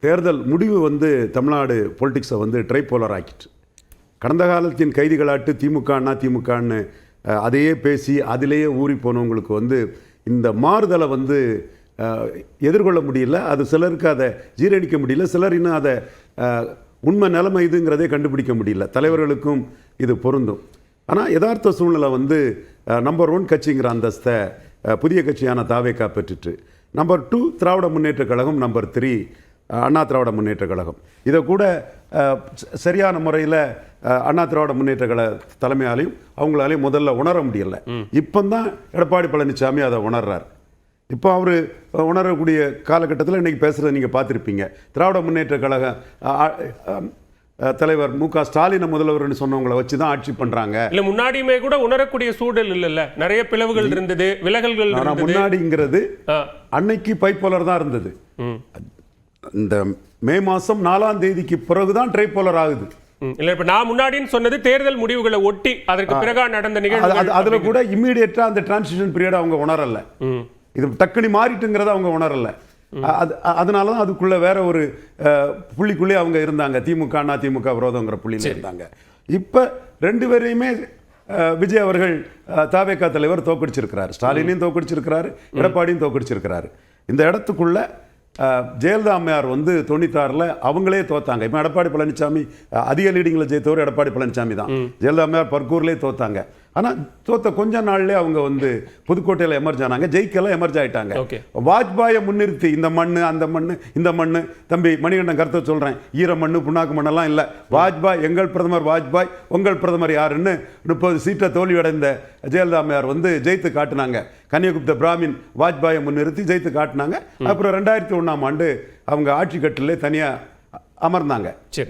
தேர்தல் முடிவு தமிழ்நாடு பொலிட்டிக்ஸை ட்ரைபோலர் ஆக்கிட்டு, கடந்த காலத்தின் கைதிகளாட்டு திமுகன்னா திமுகன்னு அதையே பேசி அதிலேயே ஊறி போனவங்களுக்கு இந்த மாறுதலை எதிர்கொள்ள முடியல. அது சிலருக்கு அதை ஜீரணிக்க முடியல, சிலர் இன்னும் அதை உண்மை நிலைமை இதுங்கிறதே கண்டுபிடிக்க முடியல. தலைவர்களுக்கும் இது பொருந்தும். ஆனால் யதார்த்த சூழ்நிலை நம்பர் 1 கட்சிங்கிற அந்தஸ்தை புதிய கட்சியான தாவேகா பெற்றுட்டு, நம்பர் 2 திராவிட முன்னேற்ற கழகம், நம்பர் 3 அண்ணா திராவிட முன்னேற்ற கழகம். இதை கூட சரியான முறையில் அண்ணா திராவிட முன்னேற்ற கழக தலைமையாலையும் அவங்களாலையும் முதல்ல உணர முடியல. இப்போ தான் எடப்பாடி பழனிசாமி அதை உணர்றார். இப்போ அவர் உணரக்கூடிய காலகட்டத்தில் இன்றைக்கி பேசுகிறத நீங்கள் பார்த்துருப்பீங்க. திராவிட முன்னேற்ற கழக தலைவர் மு.க. ஸ்டாலினை முதல்வர்னு சொன்னவங்களை வச்சு தான் ஆட்சி பண்றாங்க. இல்ல முன்னாடியுமே கூட உணரக்கூடிய சூழல் இல்ல, நிறைய பிளவுகள் இருந்தது, விலகல்கள் இருந்தது. முன்னாடிங்கிறது அன்னைக்கு பைப்போலர் தான் இருந்தது. இந்த மே மாசம் 4ஆம் தேதிக்கு பிறகுதான் ட்ரைபோலர் ஆகுது. இல்ல இப்ப நான் முன்னாடின்னு சொன்னது தேர்தல் முடிவுகளை ஒட்டி அதற்கு பிறகு நடந்த நிகழ்வு. அதுல கூட இம்மீடியட்டா அந்த டிரான்சிஷன் பீரியட் அவங்க உணரல. இது டக்குனி மாறிட்டுங்கிறத அவங்க உணரல. அதனால தான் அதுக்குள்ளே வேற ஒரு புள்ளிக்குள்ளே அவங்க இருந்தாங்க. திமுக திமுக விரோதங்கிற புள்ளியில் இருந்தாங்க. இப்போ 2 பேரையுமே விஜய் அவர்கள் தாவேகா தலைவர் தோக்கடிச்சிருக்கிறார். ஸ்டாலினையும் தோக்கடிச்சிருக்கிறாரு, எடப்பாடியும் தோக்கடிச்சிருக்கிறாரு. இந்த இடத்துக்குள்ள ஜெயலலிதா அம்மையார் 96ல் அவங்களே தோத்தாங்க. இப்போ எடப்பாடி பழனிசாமி அதிக லீடிங்கில் ஜெயித்தவர் எடப்பாடி பழனிசாமி தான். ஜெயலலிதா அம்மையார் பர்கூர்லேயே தோத்தாங்க. ஆனால் தோத்த கொஞ்ச நாள்லேயே அவங்க புதுக்கோட்டையில் எமர்ஜ் ஆனாங்க. ஜெயிக்கெல்லாம் எமர்ஜ் ஆகிட்டாங்க. வாஜ்பாயை முன்னிறுத்தி இந்த மண் அந்த மண் இந்த மண், தம்பி மணிகண்டன் கருத்தை சொல்கிறேன், ஈர மண் புண்ணாக்கு மண்ணெல்லாம் இல்லை. வாஜ்பாய், எங்கள் பிரதமர் வாஜ்பாய், உங்கள் பிரதமர் யாருன்னு 30 சீட்டை தோல்வியடைந்த ஜெயலலிதா அம்மையார் ஜெயித்து காட்டினாங்க. கன்னியகுப்த பிராமின் வாஜ்பாயை முன்னிறுத்தி ஜெயித்து காட்டினாங்க. அப்புறம் 2001ஆம் ஆண்டு அவங்க ஆட்சி கட்டிலே தனியாக அமர்ந்தாங்க. சரி.